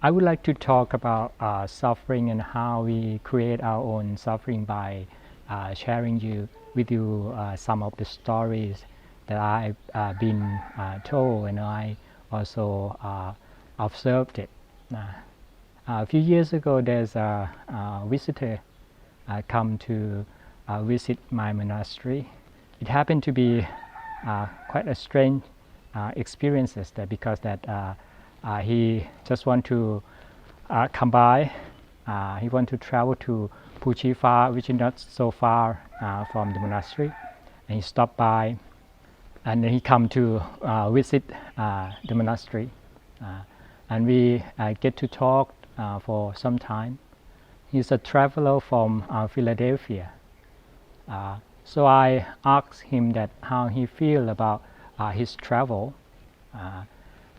I would like to talk about suffering and how we create our own suffering by sharing with you some of the stories that I've been told and I also observed it. A few years ago, there's a visitor come to visit my monastery. It happened to be quite a strange experiences that because that he just want to come by. He want to travel to Puchifa, which is not so far from the monastery, and he stopped by, and then he come to visit the monastery, and we get to talk for some time. He's a traveler from Philadelphia, so I asked him that how he feel about his travel,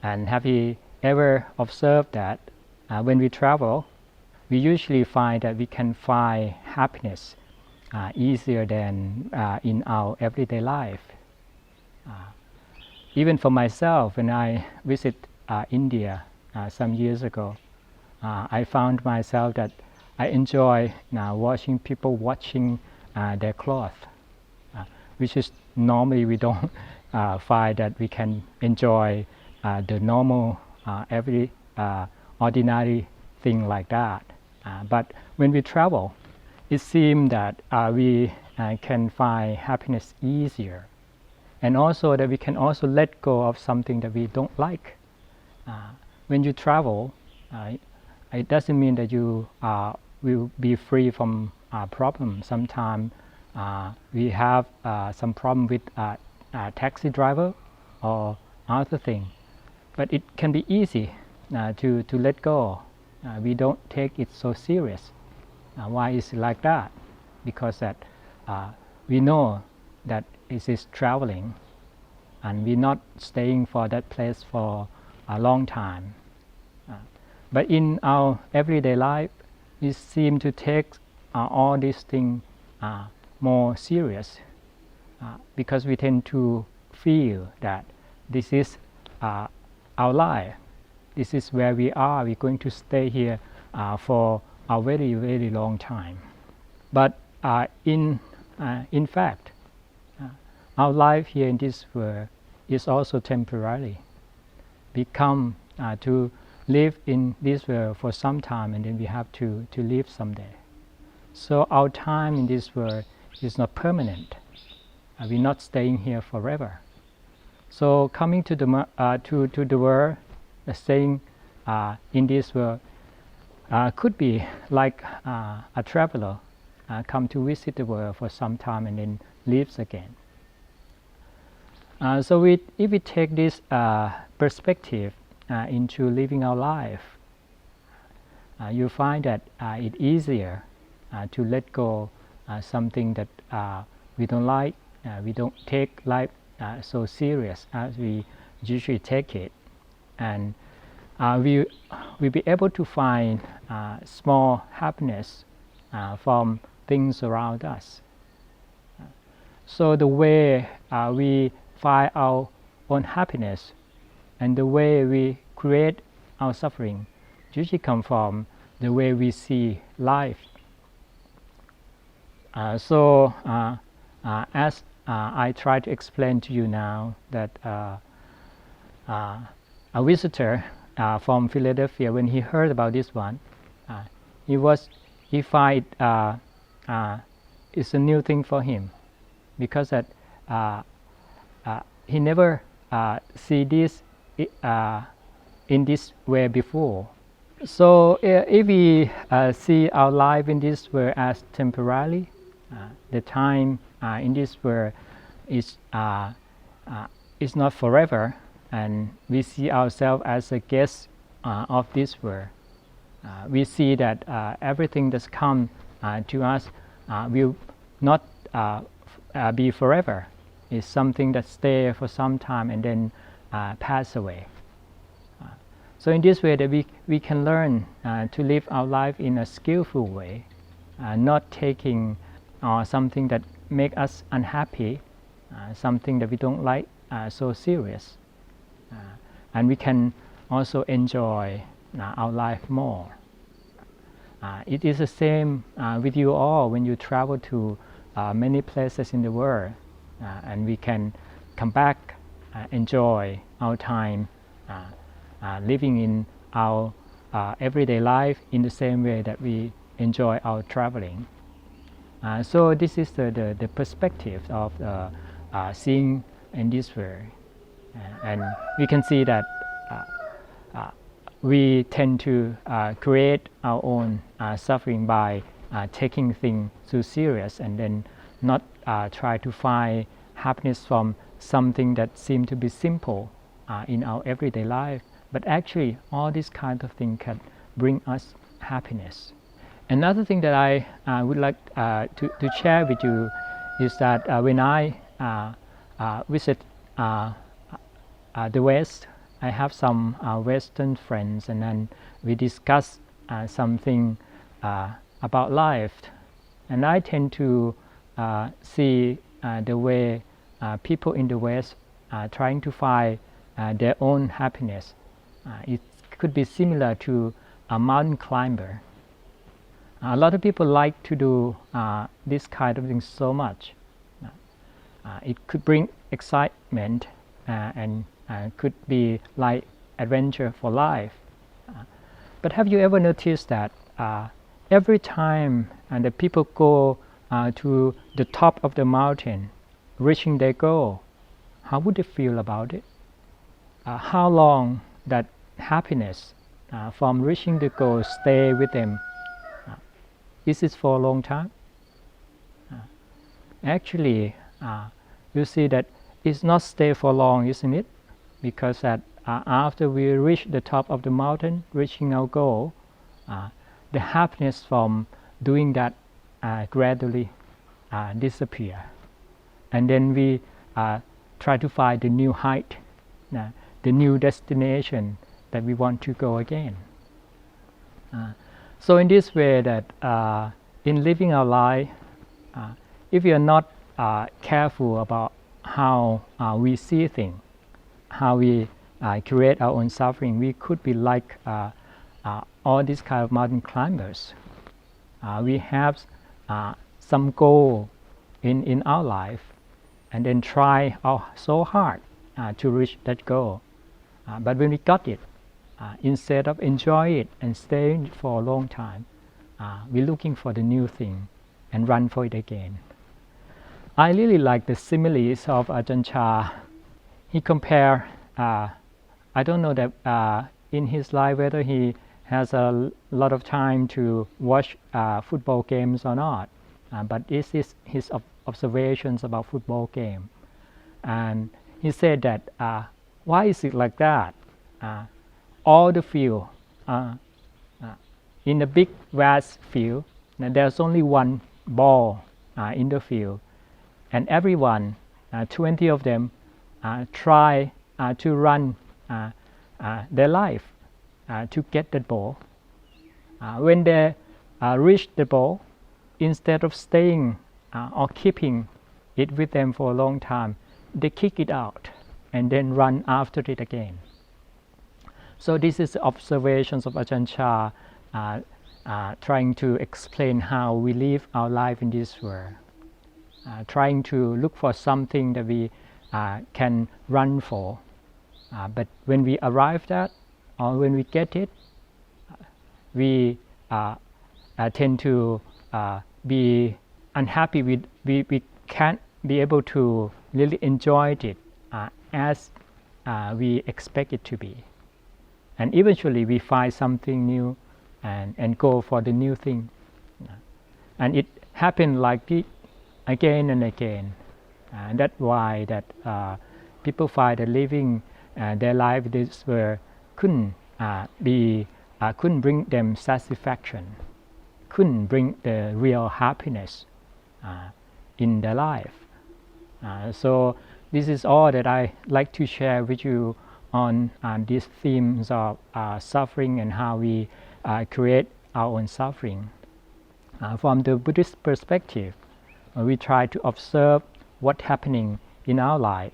and have he ever observed that when we travel, we usually find that we can find happiness easier than in our everyday life. Even for myself, when I visit India some years ago, I found myself that I enjoy watching people washing their clothes, which is normally we don't find that we can enjoy the normal every ordinary thing like that. But when we travel, it seems that we can find happiness easier, and also that we can also let go of something that we don't like. When you travel, it doesn't mean that you will be free from problems. Sometimes we have some problem with taxi driver or other thing, but it can be easy to let go. We don't take it so serious. Why is it like that? Because that we know that it is traveling, and we're not staying for that place for a long time. But in our everyday life, we seem to take all these things more serious because we tend to feel that this is our life. This is where we are. We're going to stay here for a very, very long time. But in fact, our life here in this world is also temporary. We come to live in this world for some time, and then we have to leave someday. So our time in this world is not permanent. We're not staying here forever. So coming to the world, staying in this world could be like a traveler come to visit the world for some time and then leaves again. So if we take this perspective into living our life, you find that it's easier to let go something that we don't like. We don't take life so serious as we usually take it, and we'll be able to find small happiness from things around us. So the way we find our own happiness and the way we create our suffering usually come from the way we see life. So as I try to explain to you now that a visitor from Philadelphia, when he heard about this one, he find it's a new thing for him, because that he never see this in this way before. So if we see our life in this world as temporary, the time in this world is not forever, and we see ourselves as a guest of this world. We see that everything that's come to us will not be forever. It's something that stays for some time and then pass away. So in this way that we can learn to live our life in a skillful way, not taking something that make us unhappy, something that we don't like so serious, and we can also enjoy our life more. It is the same with you all when you travel to many places in the world, and we can come back, enjoy our time living in our everyday life in the same way that we enjoy our traveling. So this is the perspective of seeing in this world, and we can see that we tend to create our own suffering by taking things too serious and then not try to find happiness from something that seems to be simple in our everyday life. But actually, all these kinds of things can bring us happiness. Another thing that I would like to share with you is that when I visit the West, I have some Western friends, and then we discuss something about life, and I tend to see the way people in the West are trying to find their own happiness. It could be similar to a mountain climber. A lot of people like to do this kind of thing so much. It could bring excitement and could be like adventure for life. But have you ever noticed that every time the people go to the top of the mountain, reaching their goal, how would they feel about it? How long that happiness from reaching the goal stay with them? Is it for a long time? Actually, you see that it's not stay for long, isn't it? Because after we reach the top of the mountain, reaching our goal, the happiness from doing that gradually disappear, and then we try to find the new height, the new destination that we want to go again. So in this way, that in living our life, if we are not careful about how we see things, how we create our own suffering, we could be like all these kind of mountain climbers. We have some goal in our life, and then try so hard to reach that goal. But when we got it, instead of enjoy it and staying for a long time, we're looking for the new thing and run for it again. I really like the similes of Ajahn Chah. He compared, I don't know that in his life whether he has a lot of time to watch football games or not, but this is his observations about football game. And he said that, why is it like that? All the field, in the big vast field, there's only one ball in the field, and everyone, 20 of them, try to run their life to get the ball. When they reach the ball, instead of staying or keeping it with them for a long time, they kick it out and then run after it again. So this is observations of Ajahn Chah trying to explain how we live our life in this world, trying to look for something that we can run for. But when we arrive at or when we get it, we tend to be unhappy. We can't be able to really enjoy it as we expect it to be. And eventually we find something new and go for the new thing. And it happened like this again and again. That's why that people find that living their life this way couldn't bring them satisfaction, couldn't bring the real happiness in their life. So this is all that I like to share with you on these themes of suffering and how we create our own suffering. From the Buddhist perspective, we try to observe what's happening in our life,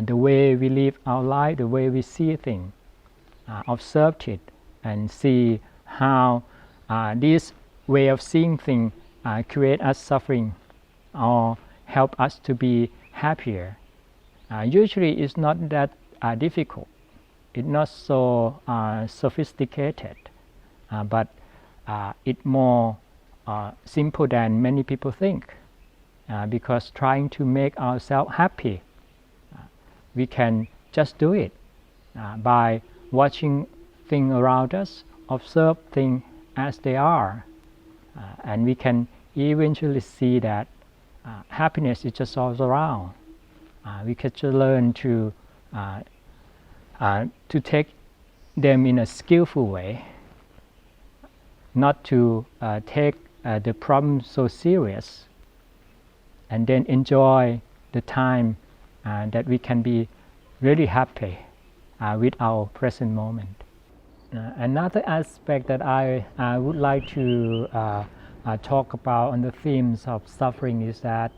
the way we live our life, the way we see things, observe it, and see how this way of seeing things create us suffering or help us to be happier. Usually it's not that difficult. It's not so sophisticated, but it's more simple than many people think. Because trying to make ourselves happy, we can just do it by watching things around us, observe things as they are, and we can eventually see that happiness is just all around. We can just learn to take them in a skillful way, not to take the problem so serious, and then enjoy the time that we can be really happy with our present moment. Another aspect that I would like to talk about on the themes of suffering is that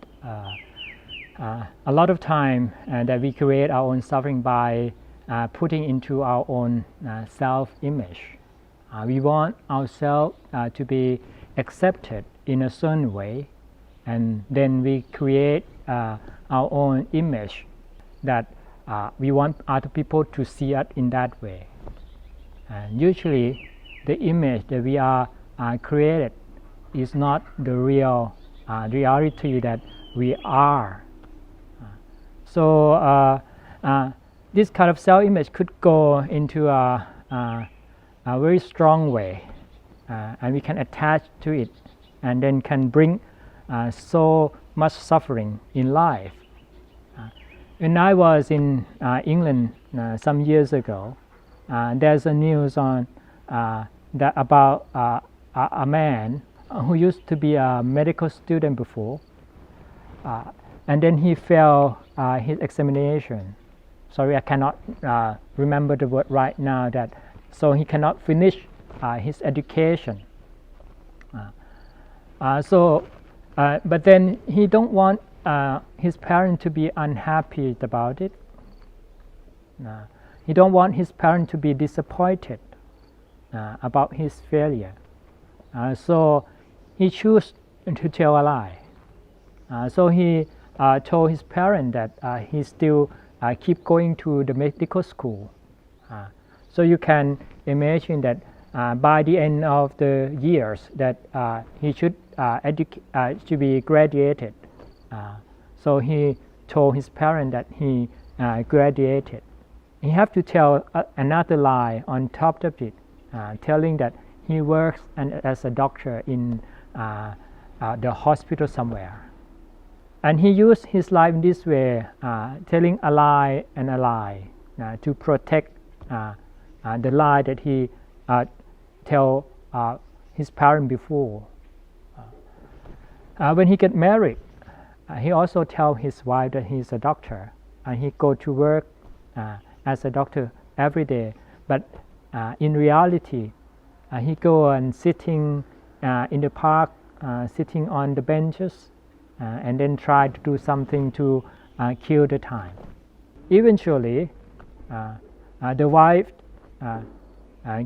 a lot of time that we create our own suffering by putting into our own self-image. We want ourselves to be accepted in a certain way, and then we create our own image that we want other people to see us in that way. And usually the image that we are created is not the real reality that we are. So this kind of self-image could go into a very strong way, and we can attach to it and then can bring so much suffering in life. When I was in England some years ago, there's a news on that about a man who used to be a medical student before, and then he failed his examination. Sorry, I cannot remember the word right now. So he cannot finish his education. But then he don't want his parents to be unhappy about it. He don't want his parents to be disappointed about his failure. So he chose to tell a lie. So he told his parents that he still keep going to the medical school. So you can imagine that by the end of the years that he should be graduated. So he told his parents that he graduated. He have to tell another lie on top of it, telling that he works as a doctor in the hospital somewhere. And he used his life in this way, telling a lie and a lie to protect the lie that he tell his parents before. When he get married, he also tell his wife that he's a doctor, and he go to work as a doctor every day. But in reality, he go and sitting in the park, sitting on the benches, and then try to do something to kill the time. Eventually, the wife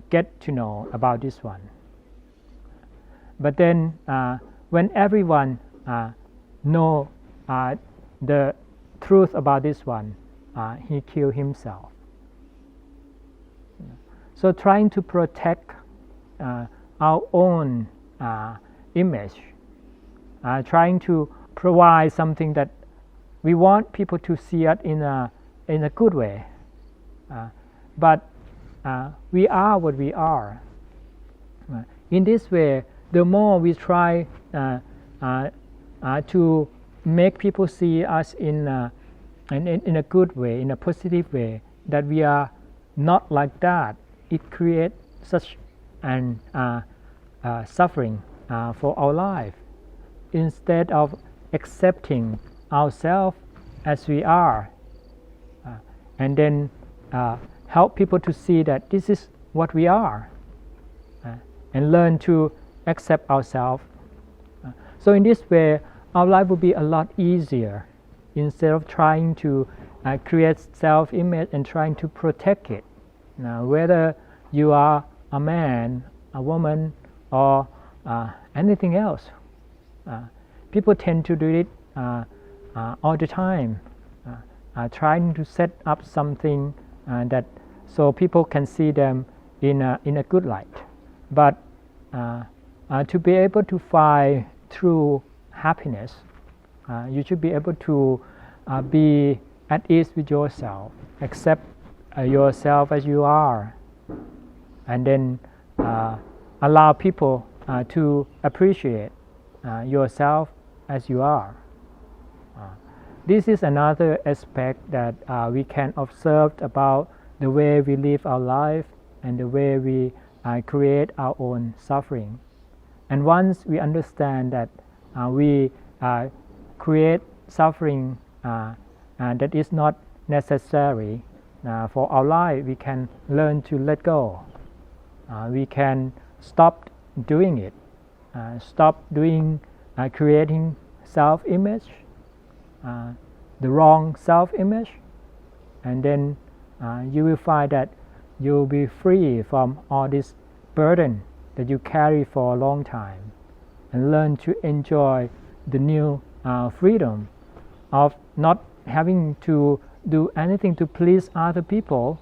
get to know about this one. But then when everyone know the truth about this one, he killed himself. So trying to protect our own image, trying to provide something that we want people to see us in a good way, but we are what we are. In this way, the more we try to make people see us in a good way, in a positive way, that we are not like that, it creates such an suffering for our life. Instead of accepting ourselves as we are, and then help people to see that this is what we are, and learn to accept ourselves. So in this way, our life will be a lot easier, instead of trying to create self-image and trying to protect it. Now, whether you are a man, a woman, or anything else. People tend to do it all the time, trying to set up something that so people can see them in a good light. But to be able to find true happiness, you should be able to be at ease with yourself, accept yourself as you are, and then allow people to appreciate yourself as you are. This is another aspect that we can observe about the way we live our life and the way we create our own suffering. And once we understand that we create suffering that is not necessary for our life, we can learn to let go. We can stop doing it, stop doing creating self-image, the wrong self-image, and then you will find that you will be free from all this burden that you carry for a long time, and learn to enjoy the new freedom of not having to do anything to please other people,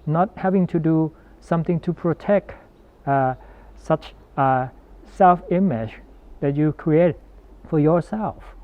not having to do something to protect such self-image that you create for yourself.